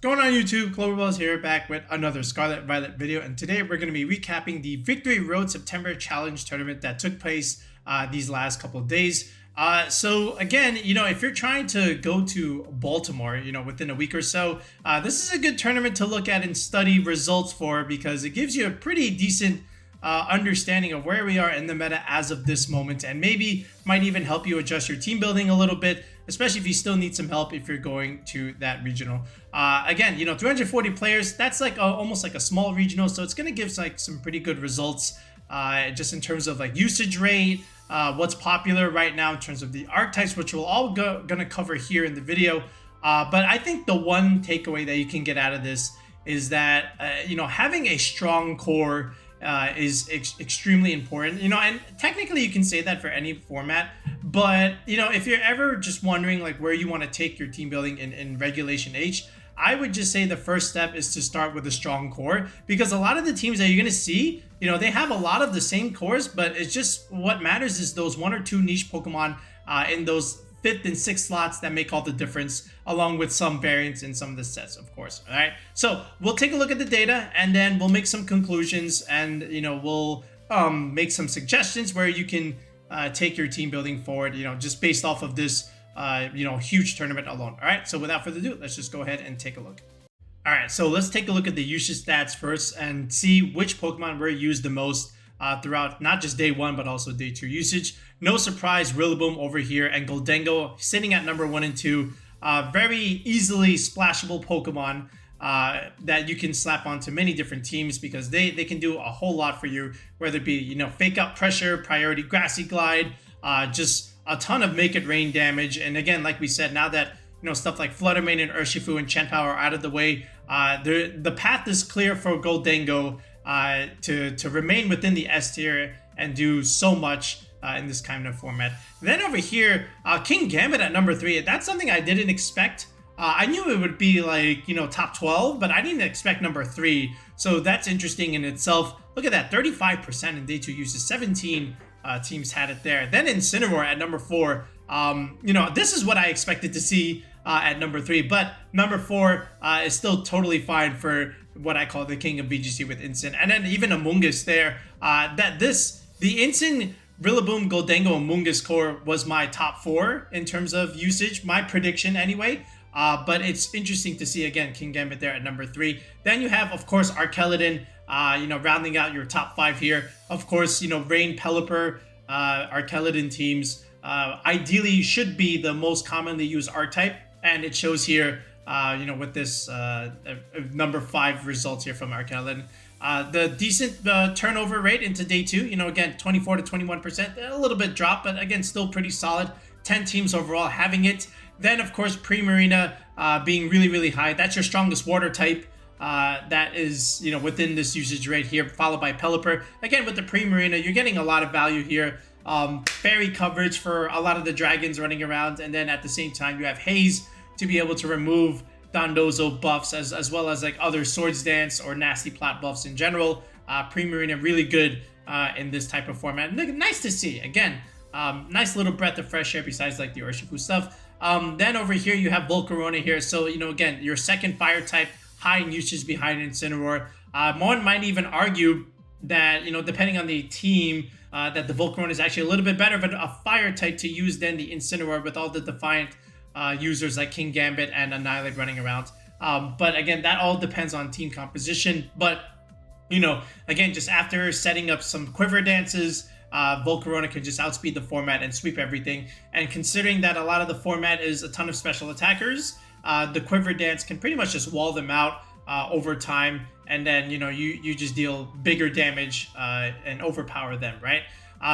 Going on YouTube, Cloverbells here, back with another Scarlet Violet video, and today we're going to be recapping the Victory Road September Challenge tournament that took place these last couple of days. So again, if you're trying to go to Baltimore, within a week or so, this is a good tournament to look at and study results for, because it gives you a pretty decent understanding of where we are in the meta as of this moment, and maybe might even help you adjust your team building a little bit, especially if you still need some help if you're going to that regional. Again, 340 players, that's like almost like a small regional, so it's going to give like some pretty good results just in terms of like usage rate, what's popular right now in terms of the archetypes, which we'll all gonna cover here in the video. But I think the one takeaway that you can get out of this is that having a strong core is extremely important, and technically you can say that for any format, but if you're ever just wondering like where you want to take your team building in regulation H, I would just say the first step is to start with a strong core, because a lot of the teams that you're going to see, they have a lot of the same cores, but it's just what matters is those one or two niche Pokemon in those 5th and 6th slots that make all the difference, along with some variants in some of the sets, of course. All right, so we'll take a look at the data, and then we'll make some conclusions, and we'll make some suggestions where you can take your team building forward, just based off of this huge tournament alone. All right, so without further ado, let's just go ahead and take a look. All right, so let's take a look at the usage stats first and see which Pokemon were used the most throughout not just day 1 but also day 2 usage. No surprise, Rillaboom over here and Gholdengo sitting at number 1 and 2. Very easily splashable Pokemon that you can slap onto many different teams, because they can do a whole lot for you, whether it be fake out pressure, priority grassy glide, just a ton of make it rain damage. And again, like we said, now that stuff like Flutter Mane and Urshifu and Chen Power are out of the way, the path is clear for Gholdengo to remain within the S tier and do so much in this kind of format. Then over here, Kingambit at number 3. That's something I didn't expect. I knew it would be like, top 12, but I didn't expect number 3. So that's interesting in itself. Look at that, 35% in day 2 uses, 17 teams had it there. Then Incineroar at number 4. This is what I expected to see at number 3, but number 4 is still totally fine for what I call the king of VGC with Incin. And then even Amoonguss there, the Incin, Rillaboom, Gholdengo, Amoonguss core was my top 4 in terms of usage, my prediction anyway. But it's interesting to see, again, Kingambit there at number 3. Then you have, of course, Archaludon, rounding out your top 5 here. Of course, Rain, Pelipper, Archaludon teams ideally should be the most commonly used archetype, and it shows here, with this number 5 results here from Archaludon. The decent turnover rate into day 2, again, 24 to 21%, a little bit drop, but again, still pretty solid. 10 teams overall having it. Then, of course, Primarina being really, really high. That's your strongest water type. That is, within this usage rate here, followed by Pelipper. Again, with the Primarina, you're getting a lot of value here. Fairy coverage for a lot of the dragons running around, and then at the same time, you have Haze to be able to remove Dondozo buffs, as well as like other Swords Dance or Nasty Plot buffs in general. Primarina really good in this type of format. Nice to see. Again, nice little breath of fresh air besides like the Urshifu stuff. Then over here you have Volcarona here. So, again, your second fire type, high in usage behind Incineroar. One might even argue that, depending on the team, that the Volcarona is actually a little bit better of a fire type to use than the Incineroar, with all the Defiant users like Kingambit and Annihilate running around. But again, that all depends on team composition. But, again, just after setting up some quiver dances, Volcarona can just outspeed the format and sweep everything. And considering that a lot of the format is a ton of special attackers, the quiver dance can pretty much just wall them out over time, and then you just deal bigger damage and overpower them, right?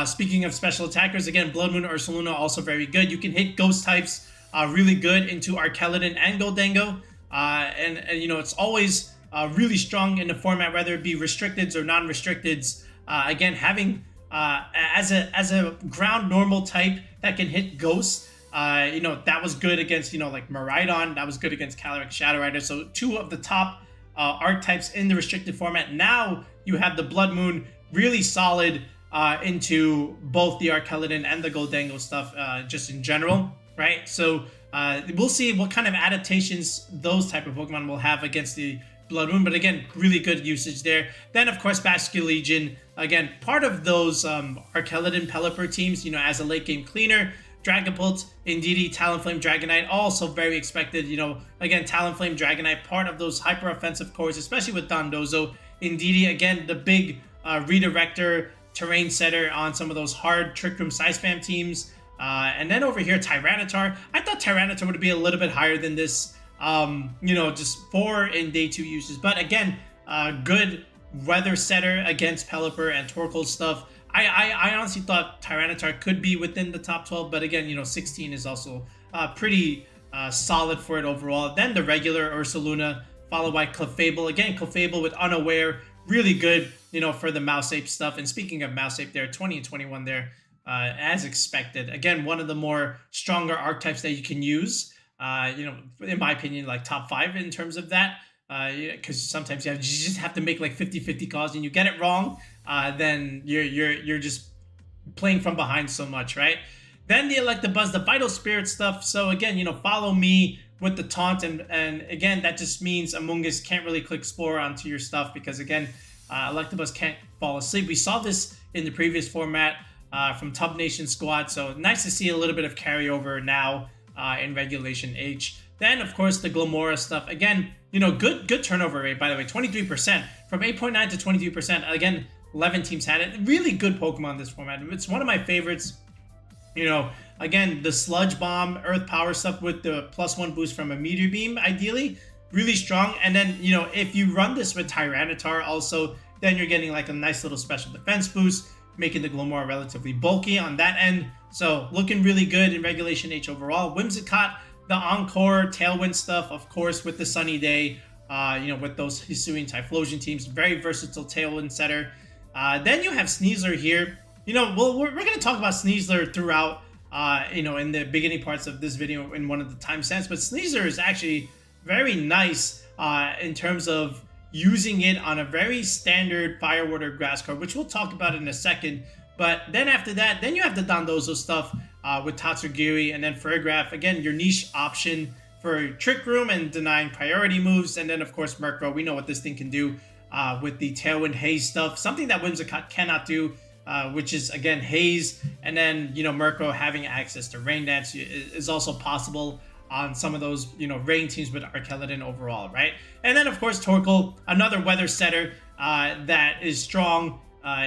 Speaking of special attackers, again, Blood Moon Ursaluna also very good. You can hit ghost types really good into Archaludon and Gholdengo, and it's always really strong in the format, whether it be restricteds or non-restricteds. Again, having as a ground normal type that can hit ghosts, that was good against like Miraidon, that was good against Calyrex Shadow Rider. So 2 of the top archetypes in the restricted format. Now you have the Blood Moon really solid into both the Archaludon and the Gholdengo stuff, just in general, right? So We'll see what kind of adaptations those type of Pokemon will have against the Blood Moon, but again, really good usage there. Then, of course, Basculegion, again, part of those Archaludon, Pelipper teams, you know, as a late game cleaner. Dragapult, Indeedee, Talonflame, Dragonite, also very expected. You know, again, Talonflame, Dragonite, part of those hyper offensive cores, especially with Dondozo. Indeedee, again, the big redirector, terrain setter on some of those hard Trick Room side spam teams. And then over here, Tyranitar. I thought Tyranitar would be a little bit higher than this, you know, just 4 in day 2 uses. But again, good weather setter against Pelipper and Torkoal stuff. I honestly thought Tyranitar could be within the top 12, but again, you know, 16 is also pretty solid for it overall. Then the regular Ursaluna, followed by Clefable. Again, Clefable with Unaware, really good, you know, for the Mouse Ape stuff. And speaking of Mouse Ape there, 20 and 21 there, as expected. Again, one of the more stronger archetypes that you can use. You know, in my opinion, like top 5 in terms of that. Because sometimes you just have to make like 50-50 calls, and you get it wrong, then you're just playing from behind so much, right? Then the Electabuzz, the Vital Spirit stuff. So again, you know, follow me with the taunt, and again, that just means Amoonguss can't really click Spore onto your stuff because again, Electabuzz can't fall asleep. We saw this in the previous format from Tub Nation Squad, so nice to see a little bit of carryover now in Regulation H. Then, of course, the Glamora stuff. Again, you know, good turnover rate, by the way, 23%. From 8.9 to 23%. Again, 11 teams had it. Really good Pokemon in this format. It's one of my favorites. You know, again, the Sludge Bomb, Earth Power stuff with the +1 boost from a Meteor Beam, ideally. Really strong. And then, you know, if you run this with Tyranitar also, then you're getting like a nice little special defense boost, making the Glamora relatively bulky on that end. So, looking really good in Regulation H overall. Whimsicott, the Encore, Tailwind stuff, of course, with the Sunny Day, you know, with those Hisuian-Typhlosion teams. Very versatile Tailwind setter. Then you have Sneasler here. You know, we're going to talk about Sneasler throughout, you know, in the beginning parts of this video in one of the timestamps. But Sneasler is actually very nice in terms of using it on a very standard Fire Water Grass card, which we'll talk about in a second. But then after that, then you have the Dondozo stuff with Tatsugiri and then Fergraph. Again, your niche option for Trick Room and denying priority moves. And then, of course, Murkrow. We know what this thing can do with the Tailwind Haze stuff. Something that Whimsicott cannot do, which is, again, Haze. And then, you know, Murkrow having access to Rain Dance is also possible on some of those, you know, rain teams with Archaludon overall, right? And then, of course, Torkoal, another weather setter that is strong,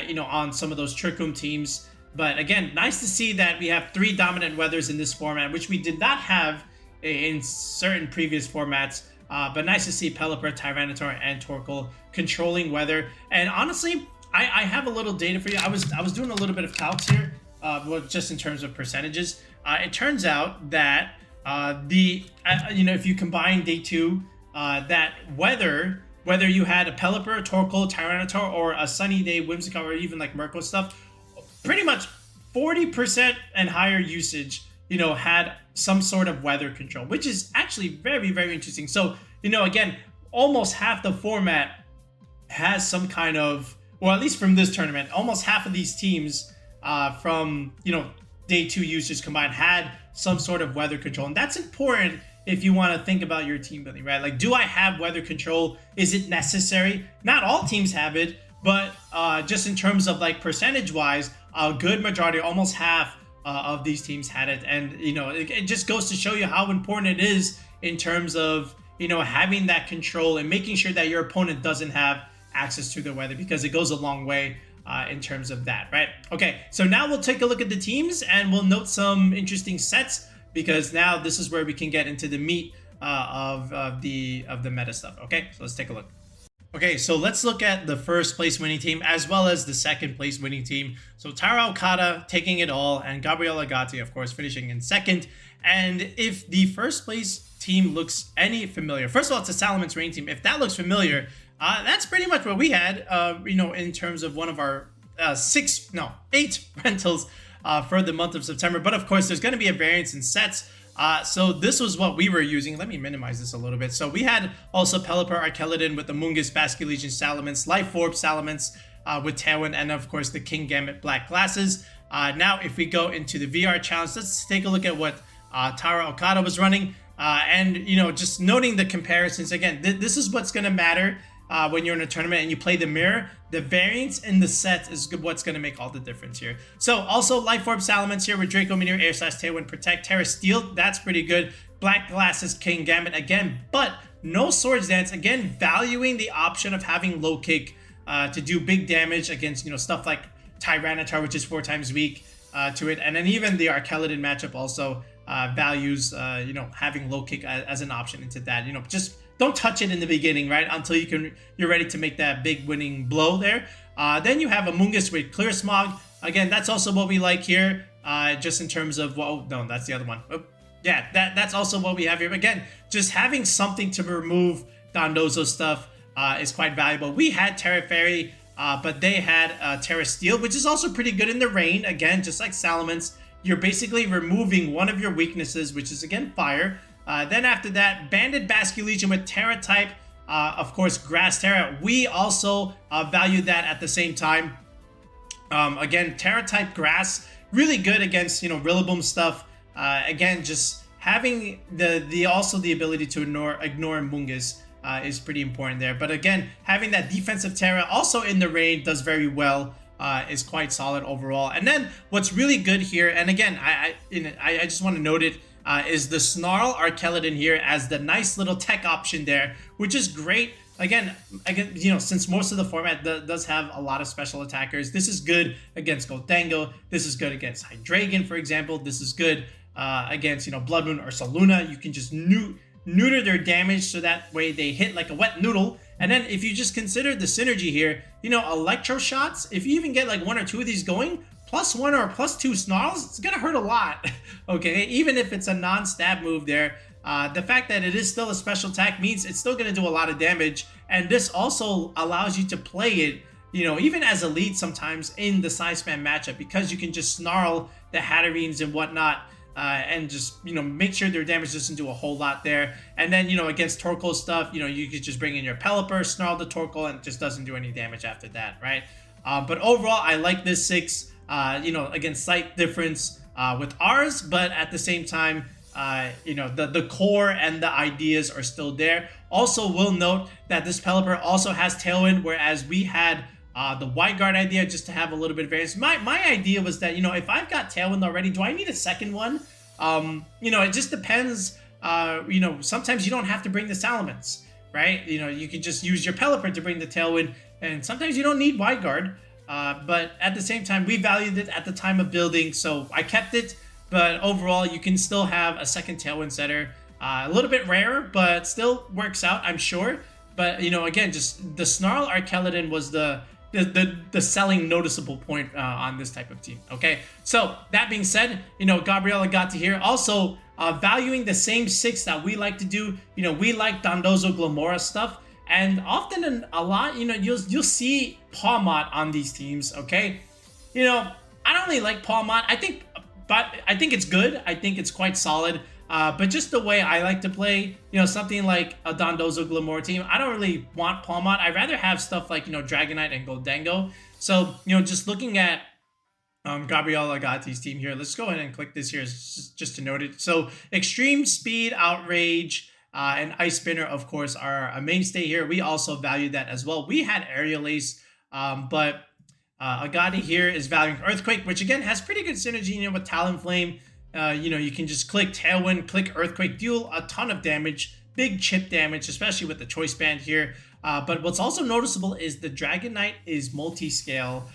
you know, on some of those Trick Room teams. But again, nice to see that we have 3 dominant weathers in this format, which we did not have in certain previous formats. But nice to see Pelipper, Tyranitar, and Torkoal controlling weather. And honestly, I have a little data for you. I was doing a little bit of calcs here, well, just in terms of percentages. It turns out that you know, if you combine day 2, that whether you had a Pelipper, Torkoal, Tyranitar, or a Sunny Day, Whimsicott, or even like Murkrow stuff, pretty much 40% and higher usage, you know, had some sort of weather control, which is actually very, very interesting. So, you know, again, almost half the format has some kind of, or at least from this tournament, almost half of these teams from, you know, day 2 usage combined had some sort of weather control. And that's important if you want to think about your team building, right? Like, do I have weather control? Is it necessary? Not all teams have it, but just in terms of like percentage wise, a good majority, almost half of these teams had it. And, you know, it just goes to show you how important it is in terms of, you know, having that control and making sure that your opponent doesn't have access to the weather, because it goes a long way in terms of that, right? Okay, so now we'll take a look at the teams and we'll note some interesting sets, because now this is where we can get into the meat of the meta stuff. Okay, so let's take a look. Okay, so let's look at the first place winning team as well as the second place winning team. So Tara Okada taking it all, and Gabriela Gatti, of course, finishing in second. And if the first place team looks any familiar, first of all, it's a Salamence Rain team. If that looks familiar, that's pretty much what we had, you know, in terms of one of our 8 rentals for the month of September. But of course, there's going to be a variance in sets. So this was what we were using. Let me minimize this a little bit. So we had also Pelipper, Archaludon with the Amoonguss, Basculegion, Salamence, Life Orb, Salamence with Tailwind, and of course the King Gambit Black Glasses. Now, if we go into the VR challenge, let's take a look at what Tara Okada was running. And, you know, just noting the comparisons, again, this is what's going to matter when you're in a tournament and you play the mirror. The variance in the set is what's going to make all the difference here. So, also, Life Orb Salamence here with Draco Meteor, Air Slash, Tailwind, Protect, Terra Steel. That's pretty good. Black Glasses, King Gambit again, but no Swords Dance. Again, valuing the option of having low kick to do big damage against, you know, stuff like Tyranitar, which is 4 times weak to it. And then even the Archaludon matchup also values, you know, having low kick as an option into that. You know, just don't touch it in the beginning, right? Until you're ready to make that big winning blow there. Then you have Amoonguss with Clear Smog. Again, that's also what we like here, just in terms of, well, no, that's the other one. Oh, yeah, that's also what we have here. Again, just having something to remove Dondozo stuff is quite valuable. We had Terra Fairy, but they had Terra Steel, which is also pretty good in the rain. Again, just like Salamence, you're basically removing one of your weaknesses, which is, again, fire. Then after that, Banded Basculegion with Terra type. Of course, Grass Terra. We also value that at the same time. Again, Terra type Grass, really good against, you know, Rillaboom stuff. Again, just having also the ability to ignore Amoonguss is pretty important there. But again, having that defensive Terra also in the rain does very well. Is quite solid overall. And then what's really good here, and again, I just want to note it, is the Snarl Archaludon here as the nice little tech option there, which is great. Again, you know, since most of the format does have a lot of special attackers, this is good against Goldango. This is good against Hydreigon, for example. This is good against, you know, Blood Moon or Ursaluna. You can just neuter their damage so that way they hit like a wet noodle. And then if you just consider the synergy here, you know, Electro Shots, if you even get like 1 or 2 of these going, +1 or +2 Snarls, it's gonna hurt a lot. Okay, even if it's a non-stab move there, the fact that it is still a special attack means it's still gonna do a lot of damage. And this also allows you to play it, you know, even as a lead sometimes in the side spam matchup, because you can just snarl the Hatterines and whatnot. And just, you know, make sure their damage doesn't do a whole lot there. And then, you know, against Torkoal stuff, you know, you could just bring in your Pelipper, snarl the Torkoal, and it just doesn't do any damage after that, right? But overall, I like this 6, you know, again, slight difference with ours, but at the same time, you know, the core and the ideas are still there. Also, will note that this Pelipper also has Tailwind, whereas we had the Wide Guard idea just to have a little bit of variance. My idea was that, you know, if I've got Tailwind already, do I need a second one? You know, it just depends. You know, sometimes you don't have to bring the Salamence, right? You know, you can just use your Pelipper to bring the Tailwind, and sometimes you don't need Wide Guard. But at the same time, we valued it at the time of building, so I kept it. But overall, you can still have a second Tailwind setter. A little bit rarer, but still works out, I'm sure. But, you know, again, just the Snarl Archaludon was the selling noticeable point on this type of team. Okay, so that being said, you know, Gabriella got to here also valuing the same 6 that we like to do. You know, we like Dondozo Glamora stuff, and often a lot, you know, you'll see Pawmot on these teams. Okay, you know, I don't really like Pawmot. I think it's good. I think it's quite solid. But just the way I like to play, you know, something like a Dondozo Glamora team, I don't really want Pawmot. I'd rather have stuff like, you know, Dragonite and Goldango. So, you know, just looking at Gabriella Agati's team here, let's go ahead and click this here just to note it. So, Extreme Speed, Outrage, and Ice Spinner, of course, are a mainstay here. We also value that as well. We had Aerial Ace, but Agati here is valuing Earthquake, which again has pretty good synergy, you know, with Talonflame. You know, you can just click Tailwind, click Earthquake, deal a ton of damage, big chip damage, especially with the Choice Band here. But what's also noticeable is the Dragonite is multi-scale,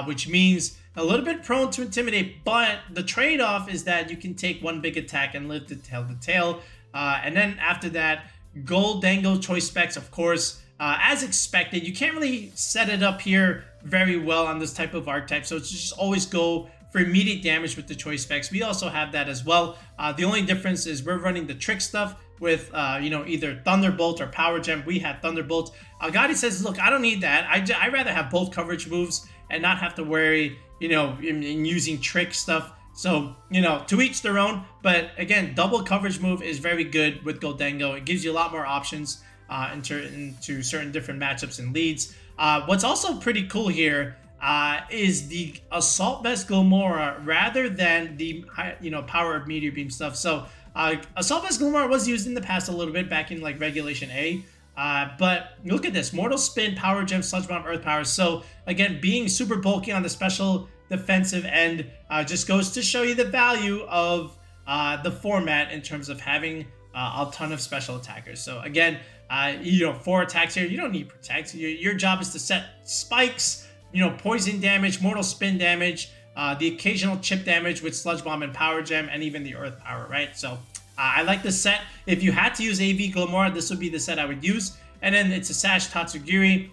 which means a little bit prone to Intimidate, but the trade-off is that you can take one big attack and live to tail. And then after that, Goldango Choice Specs, of course, as expected. You can't really set it up here very well on this type of archetype, so it's just always go for immediate damage with the Choice Specs. We also have that as well. The only difference is we're running the trick stuff with, you know, either Thunderbolt or Power Gem. We had Thunderbolt. Agati says, look, I don't need that. I'd rather have both coverage moves and not have to worry, you know, in using trick stuff. So, you know, to each their own. But again, double coverage move is very good with Goldango. It gives you a lot more options into certain different matchups and leads. What's also pretty cool here, is the Assault Vest Gilmora rather than the Power of Meteor Beam stuff. So Assault Vest Gilmora was used in the past a little bit back in like Regulation A. But look at this, Mortal Spin, Power Gem, Sludge Bomb, Earth Power. So again, being super bulky on the special defensive end just goes to show you the value of the format in terms of having a ton of special attackers. So again, 4 attacks here. You don't need protect. Your job is to set spikes, poison damage, mortal spin damage, the occasional chip damage with Sludge Bomb and Power Gem, and even the Earth Power, right? So I like this set. If you had to use AV Gilmora, this would be the set I would use. And then it's a Sash Tatsugiri,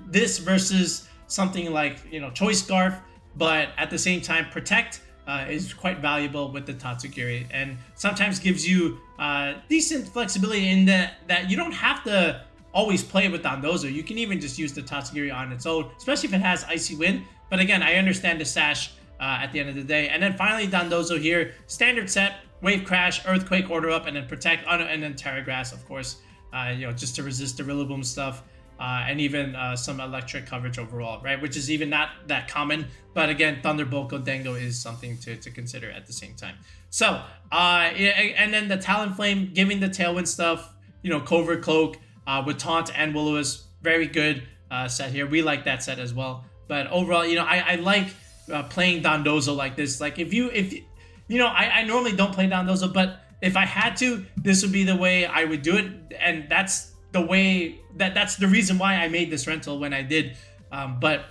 this versus something like, Choice Scarf, but at the same time, Protect is quite valuable with the Tatsugiri, and sometimes gives you decent flexibility in that you don't have to always play with Dondozo. You can even just use the Tatsugiri on its own, especially if it has Icy Wind. But again, I understand the Sash at the end of the day. And then finally, Dondozo here, standard set, Wave Crash, Earthquake, Order Up, and then Protect, and then Terra Grass, of course, just to resist the Rillaboom stuff. And even some electric coverage overall, right? Which is even not that common. But again, Thunderbolt Gholdengo is something to consider at the same time. So, and then the Talonflame, giving the Tailwind stuff, Covert Cloak with Taunt and Will-O-Wisp, very good set here. We like that set as well. But overall, I like playing Dondozo like this. Like I normally don't play Dondozo, but if I had to, this would be the way I would do it. And that's the way that's the reason why I made this rental when I did. But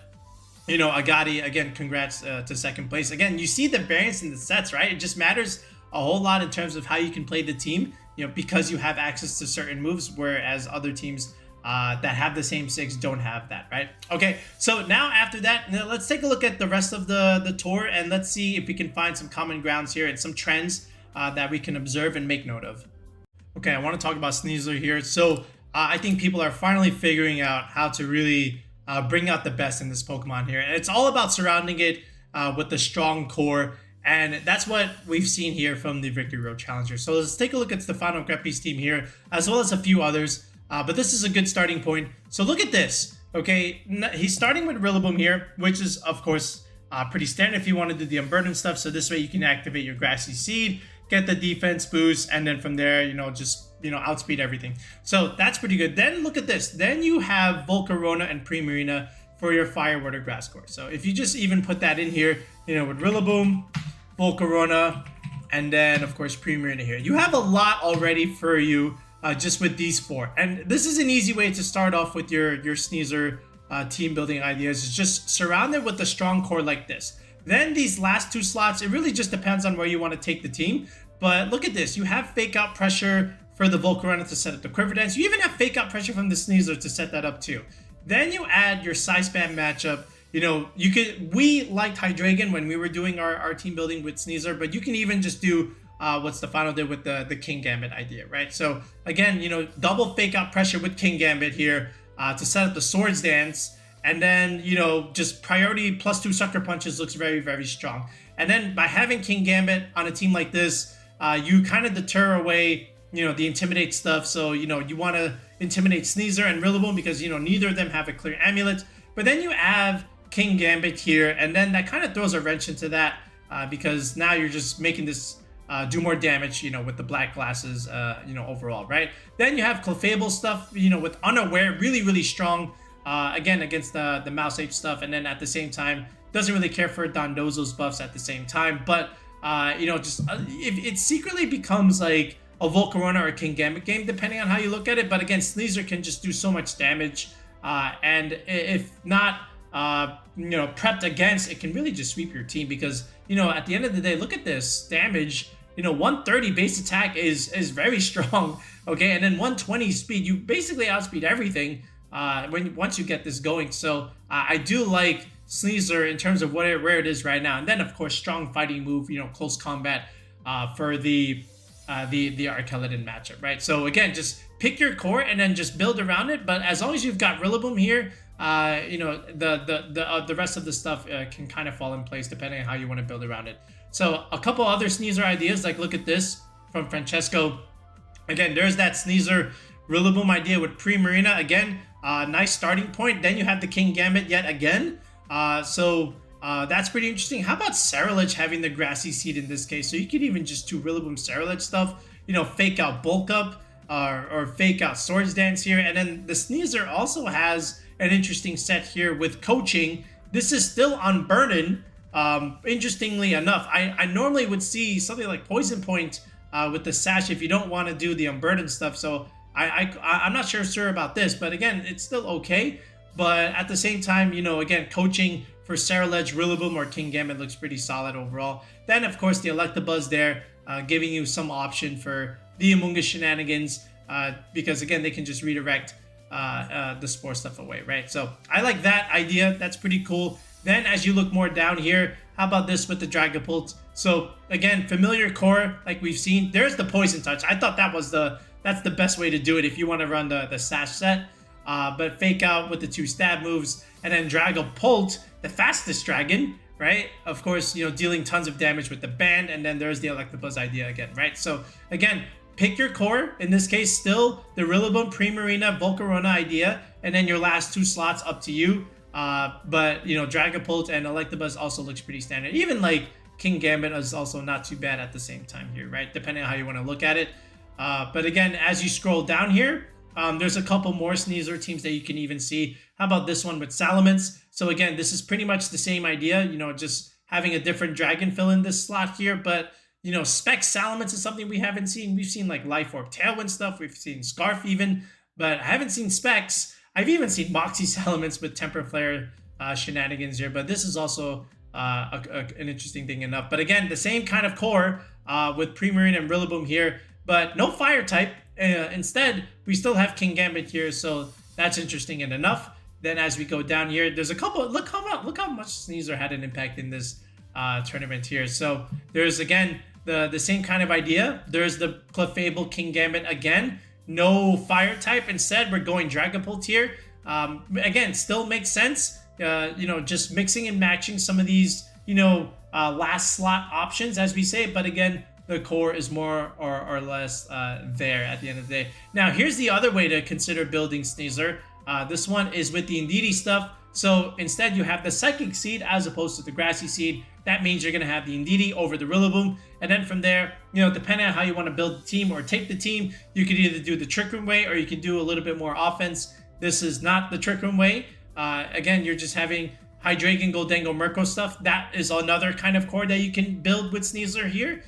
Agadi, again, congrats to second place. Again, you see the variance in the sets, right? It just matters a whole lot in terms of how you can play the team, because you have access to certain moves, whereas other teams that have the same 6 don't have that, right? Okay, so now after that, let's take a look at the rest of the tour, and let's see if we can find some common grounds here and some trends that we can observe and make note of. Okay, I want to talk about Sneasler here. So I think people are finally figuring out how to really bring out the best in this Pokemon here. And it's all about surrounding it with the strong core. And that's what we've seen here from the Victory Road Challenger. So let's take a look at Stefano Greppi's team here, as well as a few others. But this is a good starting point. So look at this. Okay, he's starting with Rillaboom here, which is, of course, pretty standard if you want to do the Unburden stuff. So this way you can activate your Grassy Seed, get the defense boost, and then from there, just outspeed everything. So that's pretty good. Then look at this. Then you have Volcarona and Primarina for your Fire, Water, Grass core. So if you just even put that in here, with Rillaboom, Volcarona, and then of course Primarina here, you have a lot already for you just with these 4. And this is an easy way to start off with your Sneasler team building ideas. Is just surround it with a strong core like this. Then these last 2 slots, it really just depends on where you want to take the team. But look at this. You have Fake Out Pressure for the Volcarona to set up the Quiver Dance. You even have Fake Out Pressure from the Sneasler to set that up too. Then you add your Side Spam matchup. We liked Hydreigon when we were doing our team building with Sneasler, but you can even just do what Stefano did with the King Gambit idea, right? So again, double Fake Out Pressure with King Gambit here to set up the Swords Dance. And then, just priority +2 Sucker Punches looks very, very strong. And then by having King Gambit on a team like this, you kind of deter away, the Intimidate stuff. So, you want to intimidate Sneasler and Rillaboom because, neither of them have a clear amulet. But then you have King Gambit here, and then that kind of throws a wrench into that because now you're just making this do more damage, with the black glasses, overall, right? Then you have Clefable stuff, with Unaware, really, really strong. Again, against the Mouse Ape stuff, and then at the same time doesn't really care for Dondozo's buffs at the same time. But if it secretly becomes like a Volcarona or a King Gambit game, depending on how you look at it. But again, Sneasler can just do so much damage, and if not prepped against, it can really just sweep your team because at the end of the day, look at this damage. 130 base attack is very strong. Okay, and then 120 speed, you basically outspeed everything once you get this going. So I do like Sneasler in terms of where it is right now. And then of course strong fighting move, close combat for the Archaludon matchup, right? So again, just pick your core and then just build around it. But as long as you've got Rillaboom here, the rest of the stuff can kind of fall in place depending on how you want to build around it. So a couple other Sneasler ideas, like look at this from Francesco. Again, there's that Sneasler Rillaboom idea with Primarina. Again, nice starting point. Then you have the King Gambit yet again. That's pretty interesting. How about Scarlet having the Grassy Seed in this case? So you could even just do Rillaboom Scarlet stuff, you know, fake out Bulk Up or fake out Swords Dance here. And then the Sneasler also has an interesting set here with Coaching. This is still on Burden. Interestingly enough, I normally would see something like Poison Point with the Sash if you don't want to do the Unburden stuff. So I'm not sure about this, but again, it's still okay. But at the same time, you know, again, Coaching for Scarlet, Rillaboom, or Kingambit looks pretty solid overall. Then, of course, the Electabuzz there, giving you some option for the Amoonguss shenanigans, because, again, they can just redirect the Spore stuff away, right? So I like that idea. That's pretty cool. Then, as you look more down here, how about this with the Dragapult? So, again, Familiar Core, like we've seen. There's the Poison Touch. I thought that's the best way to do it if you want to run the Sash set. But Fake Out with the 2 stab moves, and then Dragapult, the fastest dragon, right? Of course, you know, dealing tons of damage with the band, and then there's the Electabuzz idea again, right? So again, pick your core. In this case, still the Rillaboom, Primarina, Volcarona idea, and then your last 2 slots up to you. But you know, Dragapult and Electabuzz also looks pretty standard. Even like Kingambit is also not too bad at the same time here, right? Depending on how you want to look at it. But again, as you scroll down here, there's a couple more Sneasler teams that you can even see. How about this one with Salamence? So again, this is pretty much the same idea, you know, just having a different dragon fill in this slot here. But, you know, Spec Salamence is something we haven't seen. We've seen like Life Orb Tailwind stuff. We've seen Scarf even, but I haven't seen Specs. I've even seen Moxie Salamence with Temper Flare shenanigans here. But this is also an interesting thing enough. But again, the same kind of core with Primarine and Rillaboom here, but no fire type. Instead, we still have Kingambit here, so that's interesting enough. Then as we go down here, there's a couple. Look how much Sneasler had an impact in this tournament here. So there's again the same kind of idea. There's the Clefable Kingambit again. No fire type. Instead, we're going Dragapult here. Again, still makes sense. You know, just mixing and matching some of these, you know, last slot options, as we say. But again, the core is more or less there at the end of the day. Now, here's the other way to consider building Sneasler. This one is with the Indeedee stuff. So instead, you have the Psychic Seed as opposed to the Grassy Seed. That means you're going to have the Indeedee over the Rillaboom. And then from there, you know, depending on how you want to build the team or take the team, you could either do the Trick Room way or you can do a little bit more offense. This is not the Trick Room way. Again, you're just having Hydreigon, Goldengo, Murkrow stuff. That is another kind of core that you can build with Sneasler here.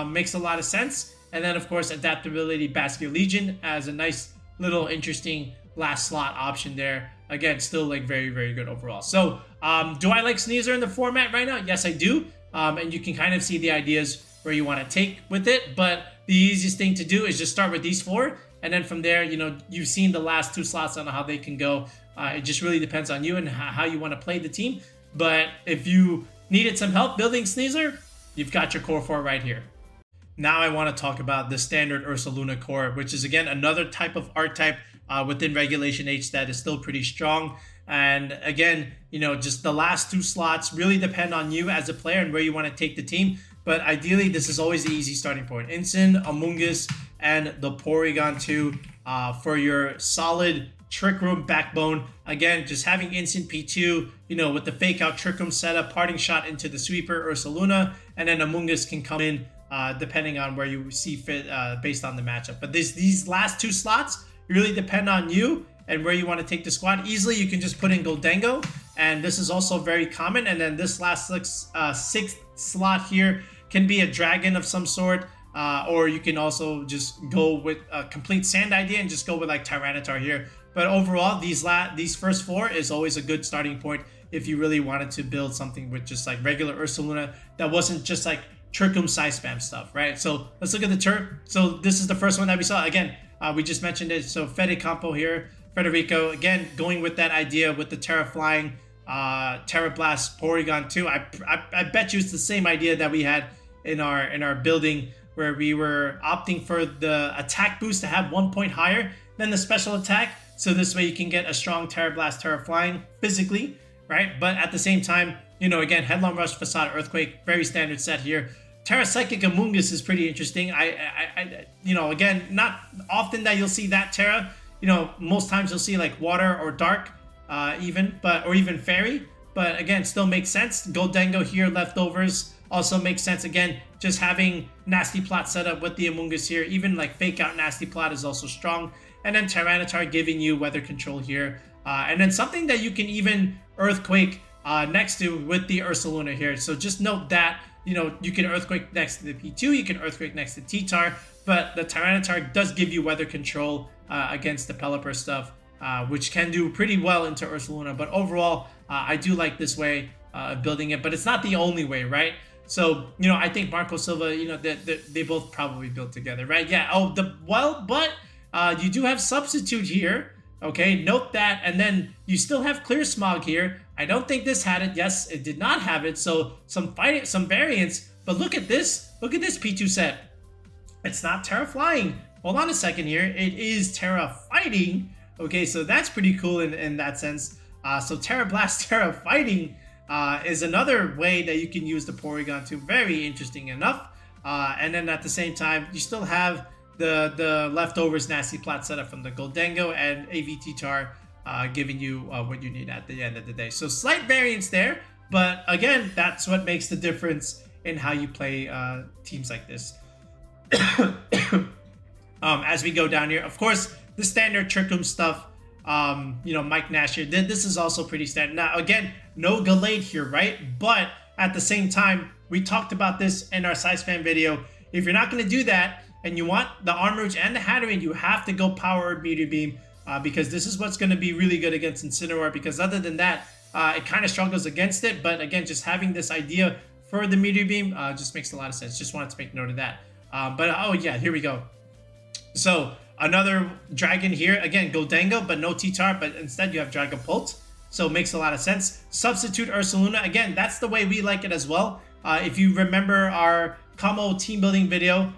Makes a lot of sense. And then, of course, Adaptability Basket Legion as a nice little interesting last slot option there. Again, still like very, very good overall. So do I like Sneasler in the format right now? Yes, I do. And you can kind of see the ideas where you want to take with it. But the easiest thing to do is just start with these 4. And then from there, you know, you've seen the last 2 slots on how they can go. It just really depends on you and how you want to play the team. But if you needed some help building Sneasler, you've got your core 4 right here. Now I want to talk about the standard Ursaluna core, which is again another type of archetype within regulationH that is still pretty strong. And again, you know, just the last 2 slots really depend on you as a player and where you want to take the team. But ideally, this is always the easy starting point. Incin, Amoonguss, and the Porygon 2 for your solid Trick Room backbone. Again, just having Incin P2, you know, with the fake out Trick Room setup, parting shot into the sweeper Ursaluna, and then Amoonguss can come in depending on where you see fit based on the matchup. But these last 2 slots really depend on you and where you want to take the squad. Easily, you can just put in Goldengo, and this is also very common. And then this last 6th slot here can be a dragon of some sort, or you can also just go with a complete sand idea and just go with like Tyranitar here. But overall, these first 4 is always a good starting point if you really wanted to build something with just like regular Ursaluna that wasn't just like Trick Room size spam stuff, right? So let's look at the turn. So this is the first one that we saw. Again, we just mentioned it. So Fede Campo here, Federico, again, going with that idea with the Terra Flying, Terra Blast, Porygon 2. I bet you it's the same idea that we had in our building where we were opting for the attack boost to have 1 point higher than the special attack. So this way you can get a strong Terra Blast, Terra Flying physically, right? But at the same time, you know, again, Headlong Rush, Facade, Earthquake, very standard set here. Terra Psychic Amoonguss is pretty interesting. I you know, again, not often that you'll see that Terra. You know, most times you'll see like Water or Dark, or even Fairy. but again, still makes sense. Goldengo here, leftovers, also makes sense. Again, just having Nasty Plot set up with the Amoonguss here, even like fake out Nasty Plot is also strong. And then Tyranitar giving you weather control here. And then something that you can even Earthquake next to with the Ursaluna here. So just note that, you know, you can Earthquake next to the P2, you can Earthquake next to T-Tar, but the Tyranitar does give you weather control against the Pelipper stuff, which can do pretty well into Ursaluna. But overall, I do like this way of building it, but it's not the only way, right? So, you know, I think Marco Silva, you know, they both probably built together, right? Yeah, but you do have Substitute here, okay? Note that, and then you still have Clear Smog here. I don't think this had it. Yes, it did not have it, so some variants, but look at this. Look at this P2 set. It's not Terra Flying. Hold on a second here. It is Terra Fighting. Okay, so that's pretty cool in that sense. So Terra Blast, Terra Fighting is another way that you can use the Porygon too. Very interesting enough. And then at the same time, you still have the leftovers Nasty Plot setup from the Goldengo and AVT-Tar giving you what you need at the end of the day. So slight variance there, but again, that's what makes the difference in how you play teams like this. As we go down here, of course, the standard Trick Room stuff, you know, Mike Nash here, this is also pretty standard. Now, again, no Gallade here, right? But at the same time, we talked about this in our Size Fan video. If you're not going to do that, and you want the Armouge and the Hatterene, you have to go Power Meteor Beam, because this is what's going to be really good against Incineroar, because other than that, it kind of struggles against it. But again, just having this idea for the Meteor Beam just makes a lot of sense. Just wanted to make note of that. Oh yeah, here we go. So another Dragon here. Again, Goldengo, but no T-Tar, but instead you have Dragapult. So it makes a lot of sense. Substitute Ursaluna. Again, that's the way we like it as well. If you remember our Kamo team building video,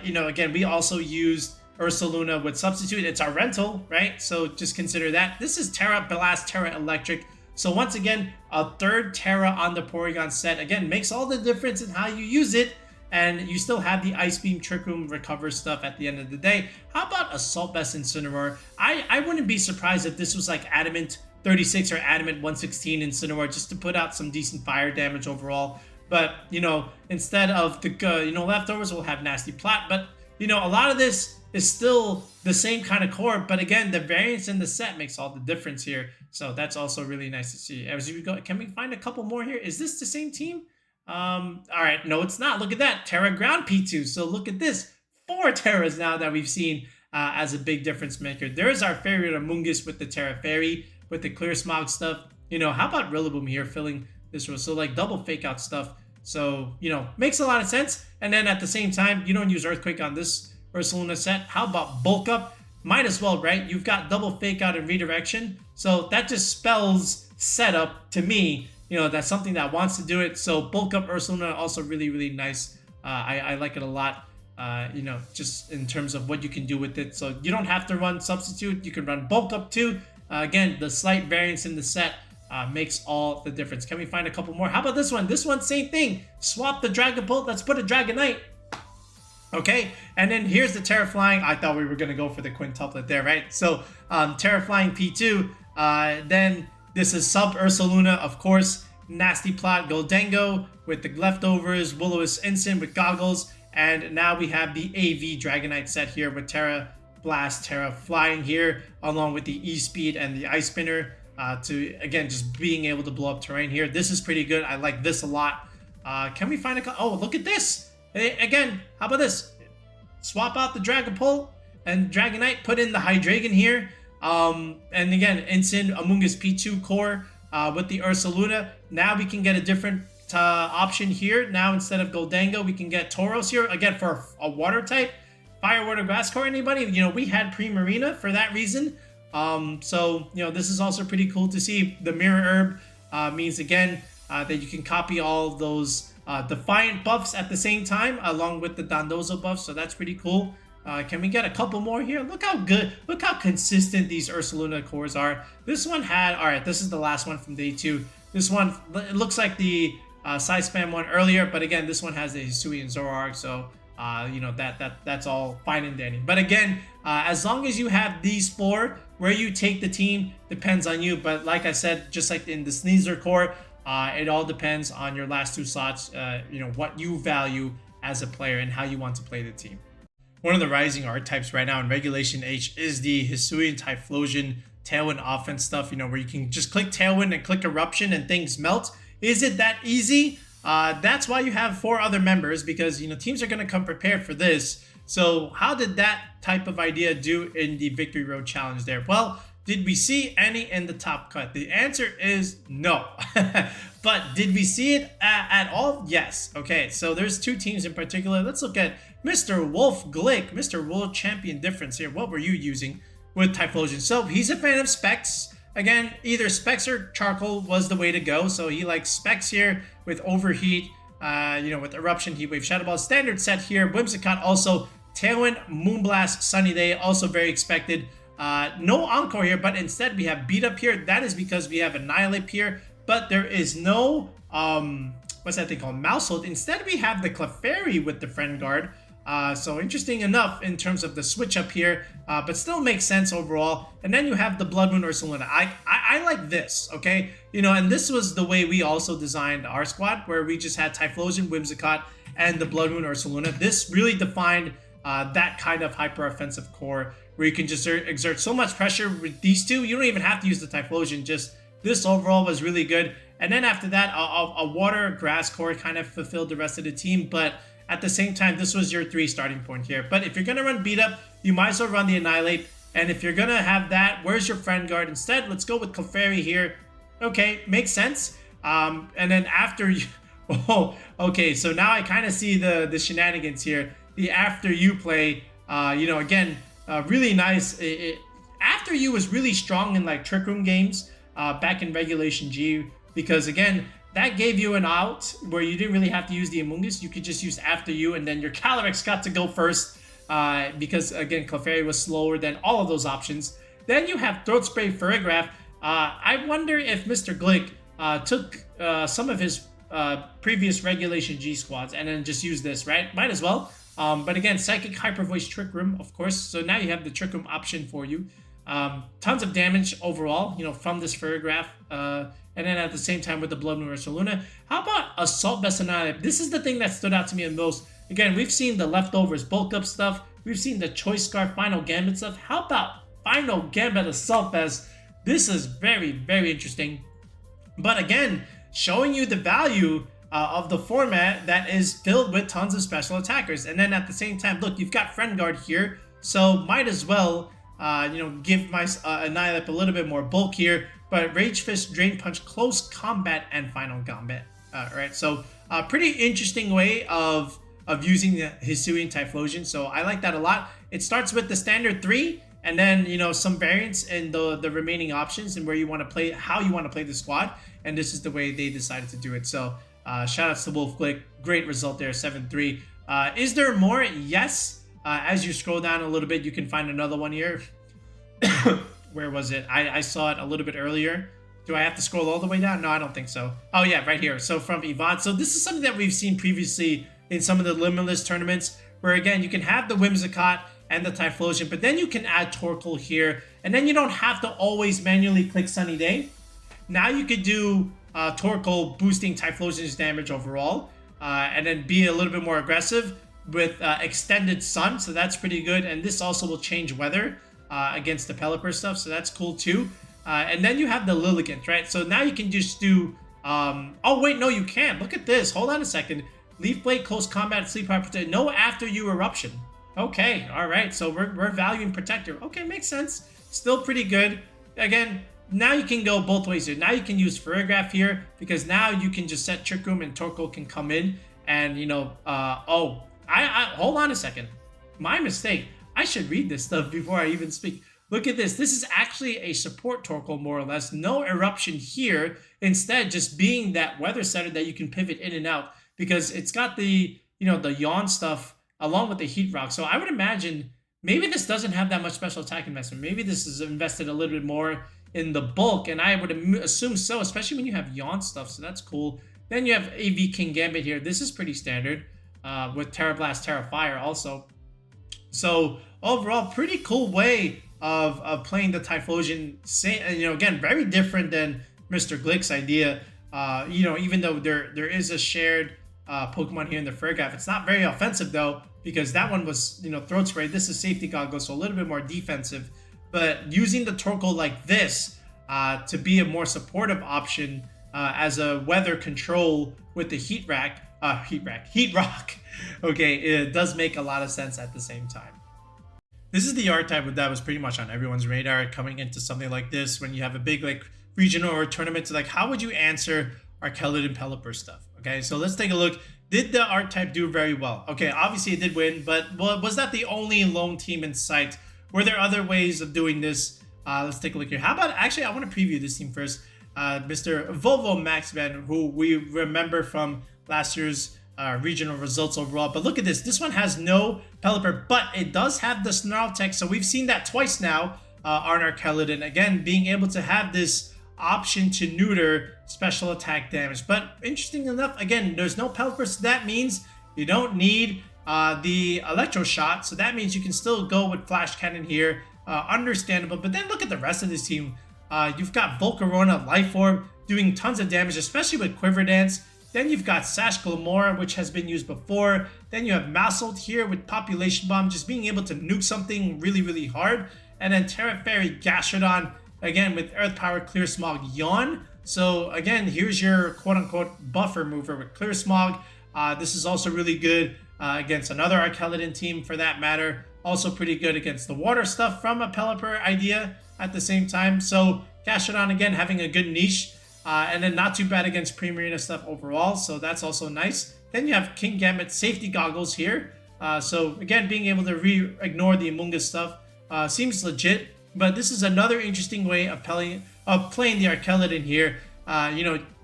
you know, again, we also used Ursaluna with Substitute. It's our rental, right? So just consider that. This is Terra Blast, Terra Electric. So once again, a third Terra on the Porygon set. Again, makes all the difference in how you use it. And you still have the Ice Beam, Trick Room, Recover stuff at the end of the day. How about Assault Vest Incineroar? I wouldn't be surprised if this was like Adamant 36 or Adamant 116 Incineroar, just to put out some decent fire damage overall. But, you know, instead of the, you know, leftovers, we'll have Nasty Plot. But, you know, a lot of this is still the same kind of core. But again, the variance in the set makes all the difference here. So that's also really nice to see. As we go, can we find a couple more here? Is this the same team? All right, no, it's not. Look at that. Terra Ground P2. So look at this. 4 Terras now that we've seen as a big difference maker. There's our favorite Amoonguss with the Terra Fairy, with the Clear Smog stuff. You know, how about Rillaboom here filling this row? So like double fake out stuff. So, you know, makes a lot of sense. And then at the same time, you don't use Earthquake on this Ursaluna set. How about Bulk Up? Might as well, right? You've got double fake out and redirection. So that just spells setup to me. You know, that's something that wants to do it. So Bulk Up Ursaluna also really, really nice. I like it a lot, you know, just in terms of what you can do with it. So you don't have to run Substitute. You can run Bulk Up too. Again, the slight variance in the set makes all the difference. Can we find a couple more? How about this one? This one, same thing. Swap the Dragapult. Let's put a Dragonite. Okay, and then here's the Terra Flying. I thought we were going to go for the quintuplet there, right? So Terra Flying P2. Then this is Sub Ursaluna, of course. Nasty Plot Goldengo with the leftovers. Will-O-Wisp Ensign with goggles. And now we have the AV Dragonite set here with Terra Blast, Terra Flying here, along with the E-Speed and the Ice Spinner. To, again, just being able to blow up terrain here. This is pretty good. I like this a lot. Can we find a... Oh, look at this. Hey, again, how about this? Swap out the Dragapult and Dragonite. Put in the Hydreigon here. And again, Ensign, Amoonguss P2 core with the Ursaluna. Now we can get a different option here. Now instead of Goldengo, we can get Tauros here. Again, for a water type. Fire, Water, Grass core, anybody? You know, we had Primarina for that reason. So, you know, this is also pretty cool to see. The Mirror Herb means, again, that you can copy all of those Defiant buffs at the same time, along with the Dondozo buffs. So that's pretty cool. Can we get a couple more here? Look how good, look how consistent these Ursaluna cores are. This one had, all right, this is the last one from day 2. This one, it looks like the Side Spam one earlier, but again, this one has a Hisuian Zoroark. So you know, that's all fine and dandy. But again, as long as you have these 4, where you take the team depends on you. But like I said, just like in the Sneasler Core, it all depends on your last 2 slots, you know, what you value as a player and how you want to play the team. One of the rising archetypes right now in Regulation H is the Hisuian-Typhlosion Tailwind offense stuff, you know, where you can just click Tailwind and click Eruption and things melt. Is it that easy? That's why you have 4 other members, because, you know, teams are going to come prepared for this. So how did that type of idea do in the Victory Road Challenge there? Well, did we see any in the top cut? The answer is no. But did we see it at all? Yes. Okay, so there's 2 teams in particular. Let's look at Mr. Wolf Glick, Mr. World Champion difference here. What were you using with Typhlosion? So he's a fan of specs. Again, either specs or charcoal was the way to go. So he likes specs here with overheat, you know, with eruption, heat wave, shadow ball. Standard set here. Whimsicott also. Tailwind, Moonblast, Sunny Day, also very expected. No Encore here, but instead we have Beat Up here. That is because we have Annihilate here, but there is no, what's that thing called? Mousehold. Instead we have the Clefairy with the Friend Guard. So interesting enough in terms of the switch up here, but still makes sense overall. And then you have the Blood Moon Ursaluna. I like this, okay? You know, and this was the way we also designed our squad, where we just had Typhlosion, Whimsicott, and the Blood Moon Ursaluna. This really defined that kind of hyper offensive core, where you can just exert so much pressure with these 2. You don't even have to use the Typhlosion. Just this overall was really good. And then after that, a water grass core kind of fulfilled the rest of the team. But at the same time, this was your 3 starting point here. But if you're going to run Beat Up, you might as well run the Annihilate. And if you're going to have that, where's your Friend Guard? Instead, let's go with Clefairy here. Okay, makes sense. And then after you... Oh, okay, so now I kind of see the shenanigans here. The After You play, you know, again, really nice. After You was really strong in like Trick Room games back in Regulation G, because again, that gave you an out where you didn't really have to use the Amoonguss. You could just use After You, and then your Calyrex got to go first because, again, Clefairy was slower than all of those options. Then you have Throat Spray Furrygraph. I wonder if Mr. Glick took some of his previous Regulation G squads and then just used this, right? Might as well. But again, Psychic Hyper Voice Trick Room, of course. So now you have the Trick Room option for you. Tons of damage overall, you know, from this Furrygraph. And then at the same time with the Blood Moon Ursaluna. How about Assault Vest Annihilate? This is the thing that stood out to me the most. Again, we've seen the Leftovers bulk up stuff. We've seen the Choice Scarf Final Gambit stuff. How about Final Gambit Assault Vest? This is very, very interesting. But again, showing you the value of the format that is filled with tons of special attackers. And then at the same time, look, you've got Friend Guard here. So might as well, you know, give my Annihilate a little bit more bulk here. But Rage Fist, Drain Punch, Close Combat, and Final Gambit. Right, so pretty interesting way of using the Hisuian-Typhlosion. So I like that a lot. It starts with the standard 3, and then, you know, some variants in the remaining options and where you want to play, how you want to play the squad. And this is the way they decided to do it. So shout outs to Wolf Glick. Great result there, 7-3. Is there more? Yes. As you scroll down a little bit, you can find another one here. Where was it? I saw it a little bit earlier. Do I have to scroll all the way down? No, I don't think so. Oh yeah, right here. So from Yvonne. So this is something that we've seen previously in some of the Limitless tournaments, where again, you can have the Whimsicott and the Typhlosion, but then you can add Torkoal here, and then you don't have to always manually click Sunny Day. Now you could do Torkoal boosting Typhlosion's damage overall, and then be a little bit more aggressive with Extended Sun, so that's pretty good. And this also will change weather against the Pelipper stuff, so that's cool too. And then you have the Lilligant, right? So now you can just do... oh, wait, no, you can't. Look at this. Hold on a second. Leaf Blade, Close Combat, Sleep Power, Protect. No After You Eruption. Okay, all right. So we're valuing Protector. Okay, makes sense. Still pretty good. Again, now you can go both ways here. Now you can use Furrygraph here, because now you can just set Trick Room and Torkoal can come in and, you know... oh, I hold on a second. My mistake. I should read this stuff before I even speak. Look at this. This is actually a support Torkoal, more or less. No eruption here. Instead, just being that weather setter that you can pivot in and out, because it's got the, you know, the yawn stuff along with the heat rock. So I would imagine maybe this doesn't have that much special attack investment. Maybe this is invested a little bit more in the bulk, and I would assume so, especially when you have yawn stuff. So that's cool. Then you have AV King Gambit here. This is pretty standard. with Terra Blast, Terra Fire also. So overall, pretty cool way of playing the Typhlosion. Again, very different than Mr. Glick's idea. Even though there is a shared Pokemon here in the Fergaf, it's not very offensive though, because that one was Throat Spray. This is Safety Goggles, so a little bit more defensive. But using the Torkoal like this to be a more supportive option as a weather control with the Heat Rock. Okay, it does make a lot of sense at the same time. This is the archetype that was pretty much on everyone's radar coming into something like this when you have a big like regional or tournament. So like, how would you answer Archaludon and Pelipper stuff? Okay, so let's take a look. Did the archetype do very well? Okay, obviously it did win, but was that the only lone team in sight? Were there other ways of doing this? Let's take a look here. How about, actually, I want to preview this team first. Mr. Volvo Maxman, who we remember from last year's regional results overall. But look at this. This one has no Pelipper, but it does have the Snarl Tech. So we've seen that twice now on Archaludon. Again, being able to have this option to neuter special attack damage. But interesting enough, again, there's no Pelipper, so that means you don't need the Electro Shot. So that means you can still go with Flash Cannon here. Understandable. But then look at the rest of this team. You've got Volcarona, Life Orb, doing tons of damage, especially with Quiver Dance. Then you've got Sash Glamora, which has been used before. Then you have Maushold here with Population Bomb, just being able to nuke something really, really hard. And then Terra Fairy Gastrodon, again, with Earth Power, Clear Smog, Yawn. So again, here's your quote-unquote buffer mover with Clear Smog. This is also really good against another Archaludon team for that matter. Also pretty good against the water stuff from a Pelipper idea at the same time. So Gastrodon, again, having a good niche. And then not too bad against Primarina stuff overall. So that's also nice. Then you have King Gambit Safety Goggles here. So again, being able to ignore the Amoonguss stuff seems legit. But this is another interesting way of playing the Archaludon here.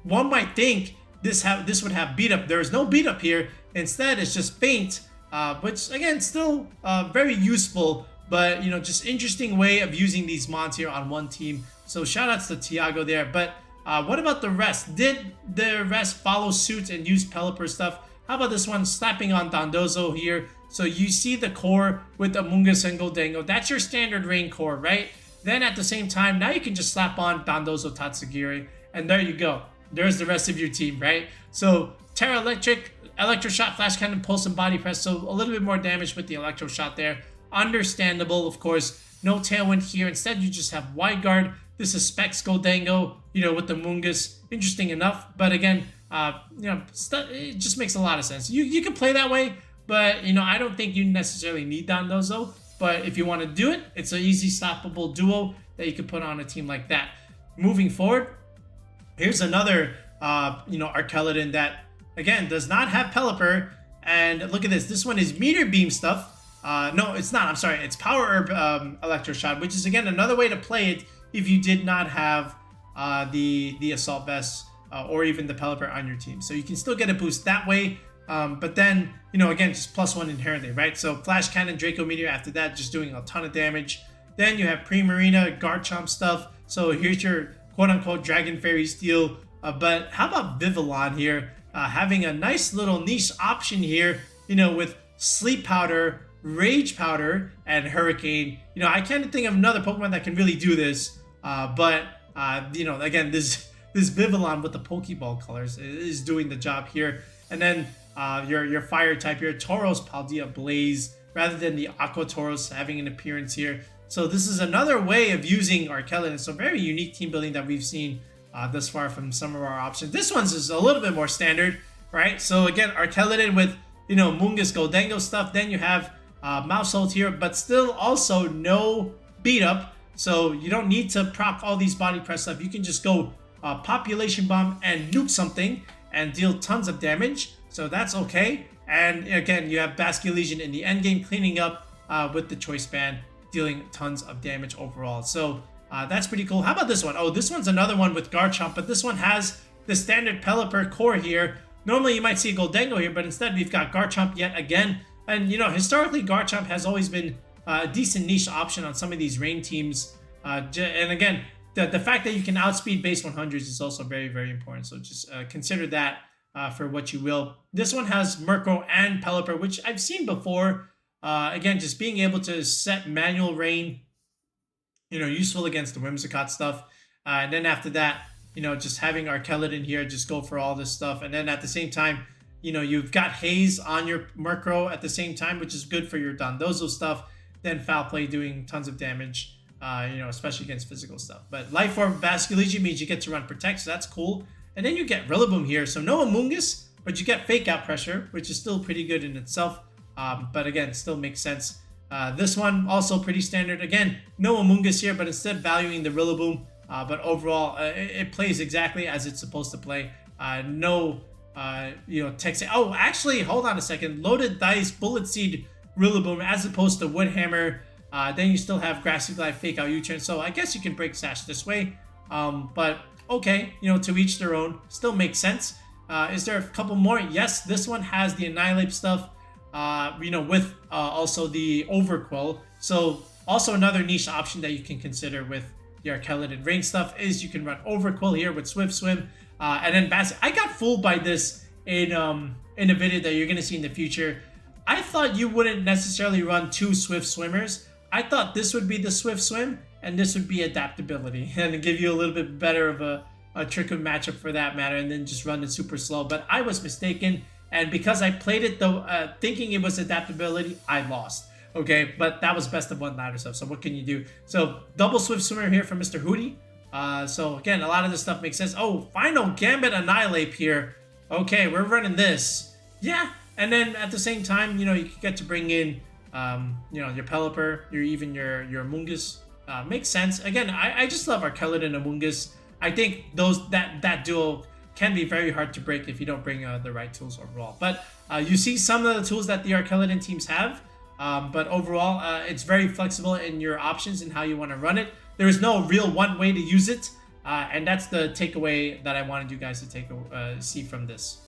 One might think this would have beat up. There is no beat up here. Instead, it's just Feint, which again, still very useful. But just interesting way of using these mons here on one team. So shout outs to Tiago there. But what about the rest? Did the rest follow suit and use Pelipper stuff? How about this one, slapping on Dondozo here? So you see the core with Amoonguss and Goldango. That's your standard rain core, right? Then at the same time, now you can just slap on Dondozo Tatsugiri, and there you go. There's the rest of your team, right? So Terra Electric, Electro Shot, Flash Cannon, Pulse, and Body Press. So a little bit more damage with the Electro Shot there. Understandable, of course. No Tailwind here. Instead, you just have Wide Guard. This is Specs Goldango, with the Amoonguss. Interesting enough, but again, it just makes a lot of sense. You can play that way, but I don't think you necessarily need Dondozo. But if you want to do it, it's an easy stoppable duo that you can put on a team like that. Moving forward, here's another Archaludon that again does not have Pelipper, and look at this. This one is Meteor Beam stuff. No, it's not. I'm sorry. It's Power Herb Electro Shot, which is again another way to play it if you did not have the Assault Vest or even the Pelipper on your team. So you can still get a boost that way. But then, again, just +1 inherently, right? So Flash Cannon, Draco Meteor after that, just doing a ton of damage. Then you have Primarina, Garchomp stuff. So here's your quote-unquote Dragon Fairy Steel. But how about Vivillon here? Having a nice little niche option here, with Sleep Powder, Rage Powder, and Hurricane. I can't think of another Pokemon that can really do this. But again, this Vivillon with the Pokeball colors is doing the job here. And then your fire type here, Tauros Paldea Blaze, rather than the Aqua Tauros having an appearance here. So this is another way of using Archaludon. So very unique team building that we've seen thus far from some of our options. This one's is a little bit more standard, right? So again, Archaludon with Amoonguss Goldango stuff. Then you have Maushold here, but still also no beat up. So you don't need to proc all these body press stuff. You can just go Population Bomb and nuke something and deal tons of damage. So that's okay. And again, you have Basculegion in the endgame, cleaning up with the Choice Band, dealing tons of damage overall. So that's pretty cool. How about this one? Oh, this one's another one with Garchomp, but this one has the standard Pelipper core here. Normally you might see Goldango here, but instead we've got Garchomp yet again. And historically Garchomp has always been a decent niche option on some of these rain teams. And again, the fact that you can outspeed base 100s is also very, very important. So just consider that for what you will. This one has Murkrow and Pelipper, which I've seen before. Again, just being able to set manual rain, useful against the Whimsicott stuff. And then after that, just having Archaludon here, just go for all this stuff. And then at the same time, you've got Haze on your Murkrow at the same time, which is good for your Dondozo stuff. Then Foul Play doing tons of damage, especially against physical stuff. But Life Orb Vasculegia means you get to run Protect, so that's cool. And then you get Rillaboom here. So no Amoonguss, but you get Fake Out Pressure, which is still pretty good in itself. But again, still makes sense. This one, also pretty standard. Again, no Amoonguss here, but instead valuing the Rillaboom. But overall, it plays exactly as it's supposed to play. No, text. Oh, actually, hold on a second. Loaded Dice, Bullet Seed, Rillaboom, as opposed to Woodhammer. Then you still have Grassy Glide, Fake Out U-Turn. So I guess you can break Sash this way. But okay, to each their own. Still makes sense. Is there a couple more? Yes, this one has the Annihilate stuff. With also the Overquill. So also another niche option that you can consider with the Archaludon Rain stuff is you can run Overquill here with Swift Swim. And then Basset. I got fooled by this in a video that you're going to see in the future. I thought you wouldn't necessarily run two Swift Swimmers. I thought this would be the Swift Swim and this would be Adaptability. And give you a little bit better of a Trick Room matchup for that matter, and then just run it super slow. But I was mistaken. And because I played it though, thinking it was Adaptability, I lost. Okay, but that was best of one ladder stuff. So what can you do? So double Swift Swimmer here from Mr. Hootie. So again, a lot of this stuff makes sense. Oh, final Gambit Annihilate here. Okay, we're running this. Yeah, and then at the same time, you get to bring in, your Pelipper, your Amoonguss. Makes sense. Again, I just love Archaludon and Amoonguss. I think that duo can be very hard to break if you don't bring the right tools overall. But you see some of the tools that the Archaludon teams have. But overall, it's very flexible in your options and how you want to run it. There is no real one way to use it. And that's the takeaway that I wanted you guys to see from this.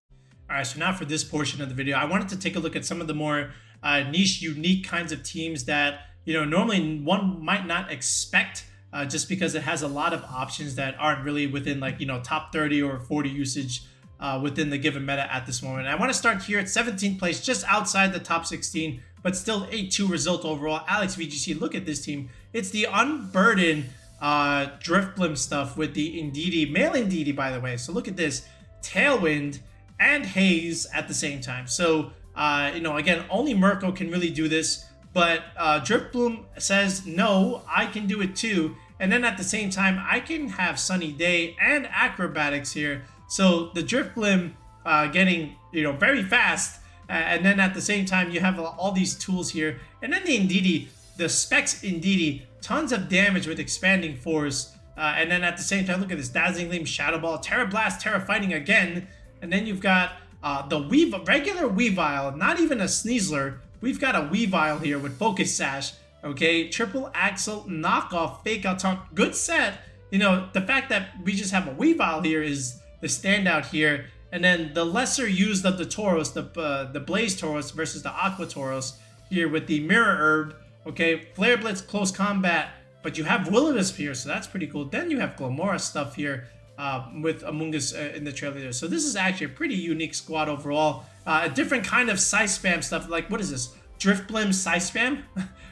All right, so now for this portion of the video, I wanted to take a look at some of the more niche, unique kinds of teams that, normally one might not expect. Just because it has a lot of options that aren't really within top 30 or 40 usage within the given meta at this moment. And I want to start here at 17th place, just outside the top 16, but still 8-2 result overall. Alex VGC, look at this team. It's the Unburdened Drifblim stuff with the Indeedee, male Indeedee, by the way. So look at this, Tailwind and Haze at the same time. So, again, only Murkrow can really do this. But Drifblim says, no, I can do it too. And then at the same time, I can have Sunny Day and Acrobatics here. So the Drifblim getting, very fast. And then at the same time, you have all these tools here. And then the Indeedee, the Specs Indeedee, tons of damage with Expanding Force. And then at the same time, look at this, Dazzling Gleam, Shadow Ball, Terra Blast, Terra Fighting again. And then you've got the regular Weavile, not even a Sneasler. We've got a Weavile here with Focus Sash, okay? Triple Axle, Knockoff, Fake Out Taunt, good set. The fact that we just have a Weavile here is the standout here. And then the lesser used of the Tauros, the Blaze Tauros versus the Aqua Tauros here with the Mirror Herb, okay? Flare Blitz, Close Combat, but you have Will-O-Wisp here, so that's pretty cool. Then you have Glomora stuff here with Amoonguss in the trail leader. So this is actually a pretty unique squad overall. A different kind of Size Spam stuff, like what is this? Drifblim Size Spam,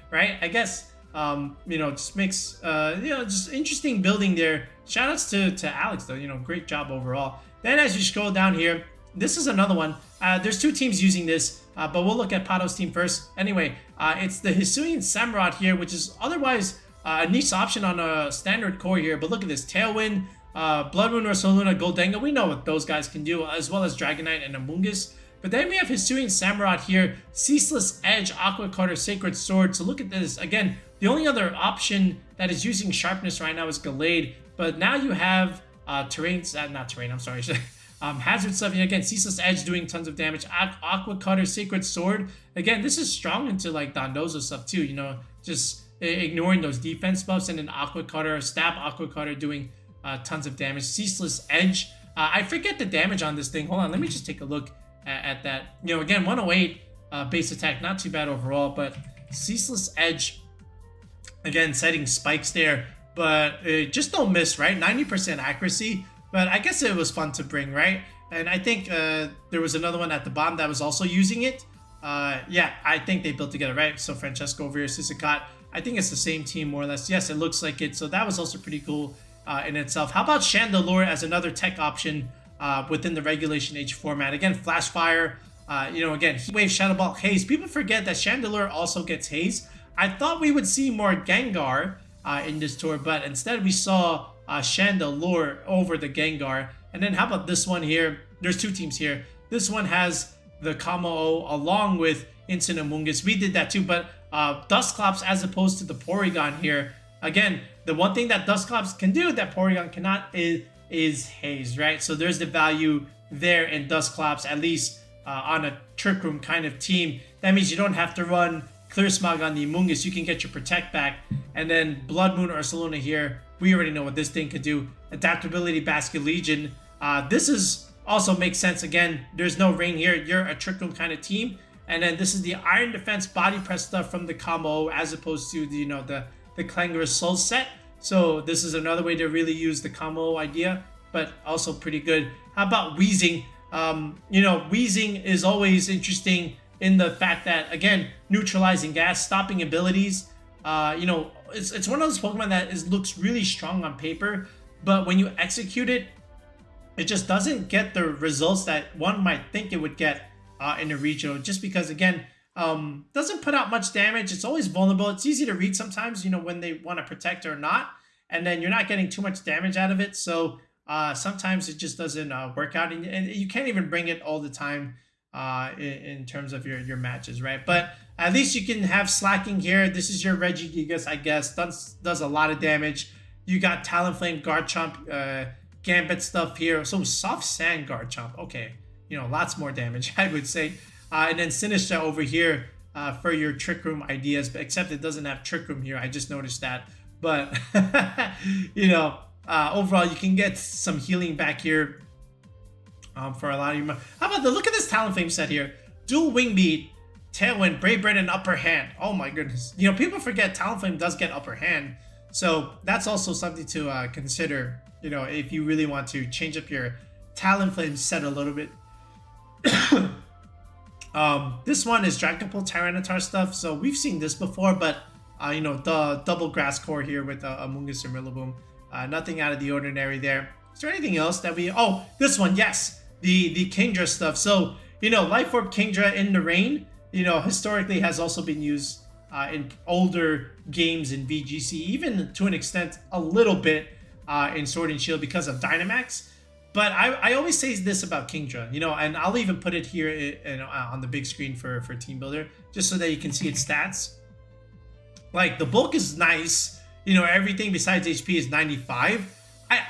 right? I guess, just makes, just interesting building there. Shoutouts to Alex though, great job overall. Then as you scroll down here, this is another one. There's two teams using this, but we'll look at Pato's team first. Anyway, it's the Hisuian Samurott here, which is otherwise a niche option on a standard core here. But look at this, Tailwind, Blood Moon, Ursaluna, Goldenga. We know what those guys can do, as well as Dragonite and Amoonguss. But then we have Hisuian Samurott here, Ceaseless Edge, Aqua Cutter, Sacred Sword. So look at this. Again, the only other option that is using Sharpness right now is Gallade. But now you have Hazard stuff. And again, Ceaseless Edge doing tons of damage. Aqua Cutter, Sacred Sword. Again, this is strong into like Dondozo stuff too, just ignoring those defense buffs. And then Aqua Cutter, Stab Aqua Cutter doing tons of damage. Ceaseless Edge. I forget the damage on this thing. Hold on, let me just take a look at that. Again, 108 base attack, not too bad overall, but Ceaseless Edge, again, setting spikes there, but just don't miss, right? 90% accuracy, but I guess it was fun to bring, right? And I think there was another one at the bottom that was also using it. Yeah, I think they built together, right? So Francesco over here, Sissikat. I think it's the same team more or less. Yes, it looks like it. So that was also pretty cool in itself. How about Chandelure as another tech option within the regulationH format? Again, Flash Fire. Again, Heat Wave, Shadow Ball, Haze. People forget that Chandelure also gets Haze. I thought we would see more Gengar in this tour, but instead we saw Chandelure over the Gengar. And then how about this one here? There's two teams here. This one has the Kamo along with Incinemungus. We did that too, but Dusclops as opposed to the Porygon here. Again, the one thing that Dusclops can do that Porygon cannot is Haze, right? So there's the value there in Dusclops, at least on a Trick Room kind of team. That means you don't have to run Clear Smog on the Amoonguss. You can get your Protect back. And then Blood Moon Ursaluna here. We already know what this thing could do. Adaptability Basket Legion. This is also makes sense. Again, there's no rain here. You're a Trick Room kind of team. And then this is the Iron Defense Body Press stuff from the Kamo as opposed to the, the Clangorous Soul set. So this is another way to really use the Kamo idea, but also pretty good. How about Weezing? Weezing is always interesting in the fact that, again, neutralizing gas, stopping abilities. It's one of those Pokemon that looks really strong on paper, but when you execute it, it just doesn't get the results that one might think it would get in a regional, just because, again, doesn't put out much damage. It's always vulnerable. It's easy to read sometimes, when they want to protect or not, and then you're not getting too much damage out of it. So sometimes it just doesn't work out, and you can't even bring it all the time in terms of your matches, right? But at least you can have Slacking here. This is your Regigigas, I guess. Does a lot of damage. You got Talonflame, Garchomp, Gambit stuff here. So Soft Sand Garchomp. Okay, lots more damage, I would say. And then Sinistcha over here for your Trick Room ideas, but except it doesn't have Trick Room here. I just noticed that. But, overall, you can get some healing back here for a lot of you. How about look at this Talonflame set here. Dual Wing Beat, Tailwind, Brave Bird, and Upper Hand. Oh my goodness. People forget Talonflame does get Upper Hand. So that's also something to consider, if you really want to change up your Talonflame set a little bit. This one is Dragapult Tyranitar stuff. So we've seen this before, but, the double grass core here with Amoonguss and Rillaboom. Nothing out of the ordinary there. Is there anything else that we... Oh, this one, yes. The Kingdra stuff. So, Life Orb Kingdra in the rain, historically has also been used in older games in VGC, even to an extent a little bit in Sword and Shield because of Dynamax. But I always say this about Kingdra, and I'll even put it here on the big screen for Team Builder, just so that you can see its stats. Like, the bulk is nice, everything besides HP is 95.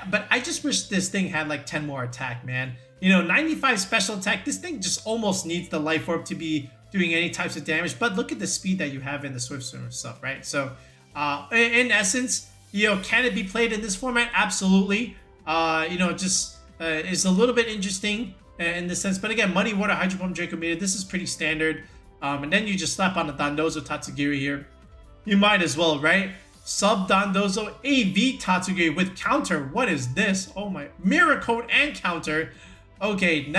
But I just wish this thing had like 10 more attack, man. 95 special attack. This thing just almost needs the Life Orb to be doing any types of damage. But look at the speed that you have in the Swift Swimmer stuff, right? So, in essence, can it be played in this format? Absolutely. It's a little bit interesting in the sense. But again, Muddy Water, Hydro Pump, Draco Meter. This is pretty standard. And then you just slap on the Dondozo Tatsugiri here. You might as well, right? Sub Dondozo AV Tatsugiri with counter. What is this? Oh my, mirror code and counter. Okay,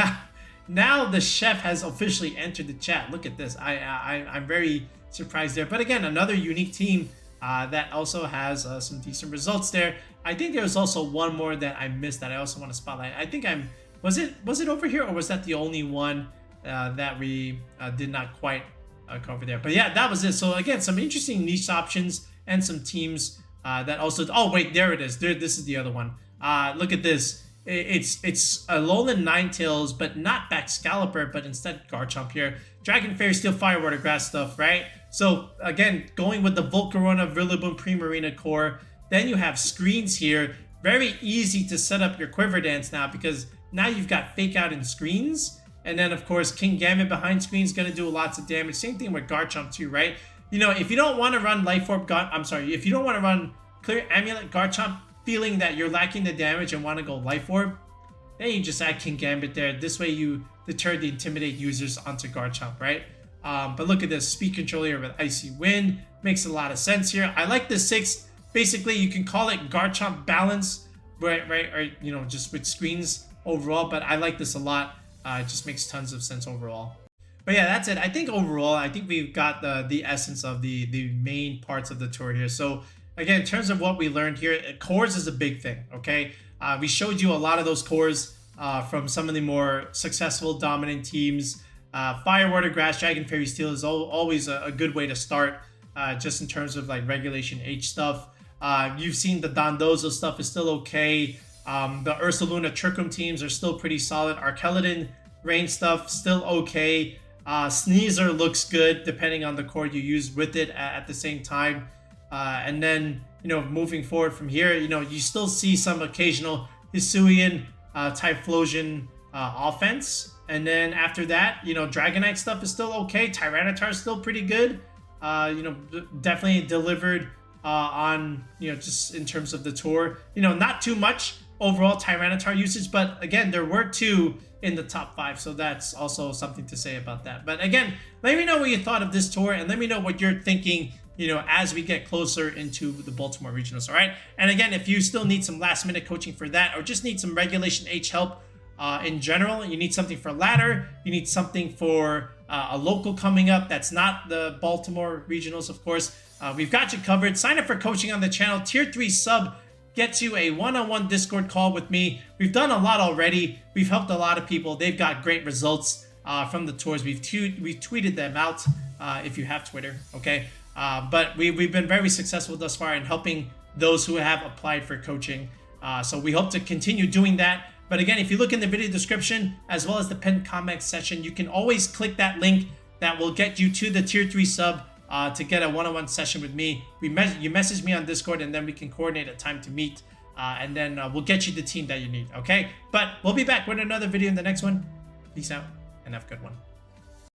now the chef has officially entered the chat. Look at this. I'm very surprised there. But again, another unique team that also has some decent results there. I think there was also one more that I missed that I also want to spotlight. I think was it over here, or was that the only one that we did not quite cover there? But yeah, that was it. So again, some interesting niche options and some teams that also... Oh, wait, there it is. This is the other one. Look at this. It's a Alolan Ninetales, but not back Pelipper, but instead Garchomp here. Dragon Fairy, Steel, Fire, Water, Grass stuff, right? So, again, going with the Volcarona, Rillaboom, Primarina core. Then you have screens here. Very easy to set up your Quiver Dance now, because now you've got Fake Out and screens. And then, of course, King Gambit behind screens going to do lots of damage. Same thing with Garchomp too, right? If you don't want to run Life Orb, if you don't want to run Clear Amulet Garchomp, feeling that you're lacking the damage and want to go Life Orb, then you just add King Gambit there. This way you deter the Intimidate users onto Garchomp, right? But look at this. Speed Control here with Icy Wind. Makes a lot of sense here. I like the 6. Basically, you can call it Garchomp Balance, right? Or, just with screens overall, but I like this a lot. It just makes tons of sense overall. But yeah, that's it. I think overall, I think we've got the essence of the main parts of the tour here. So again, in terms of what we learned here, cores is a big thing, okay? We showed you a lot of those cores from some of the more successful dominant teams. Fire, Water, Grass, Dragon, Fairy, Steel is always a good way to start, just in terms of like Regulation H stuff. You've seen the Dondozo stuff is still okay. The Ursaluna Trick Room teams are still pretty solid. Archaludon Rain stuff still okay. Sneasler looks good depending on the core you use with it at the same time. And then, moving forward from here, you still see some occasional Hisuian-Typhlosion offense. And then after that, Dragonite stuff is still okay. Tyranitar is still pretty good. Definitely delivered on, just in terms of the tour. Not too much overall Tyranitar usage, but again, there were 2 in the top 5, so that's also something to say about that. But again, let me know what you thought of this tour, and let me know what you're thinking, as we get closer into the Baltimore Regionals, all right? And again, if you still need some last-minute coaching for that, or just need some Regulation H help in general, you need something for ladder, you need something for a local coming up that's not the Baltimore Regionals, of course, we've got you covered. Sign up for coaching on the channel. Tier 3 sub gets you a one-on-one Discord call with me. We've done a lot already. We've helped a lot of people. They've got great results from the tours. We've tweeted them out if you have Twitter, okay? But we've been very successful thus far in helping those who have applied for coaching. So we hope to continue doing that. But again, if you look in the video description, as well as the pinned comment section, you can always click that link that will get you to the Tier 3 sub to get a one-on-one session with me. You message me on Discord, and then we can coordinate a time to meet. And then we'll get you the team that you need, okay? But we'll be back with another video in the next one. Peace out, and have a good one.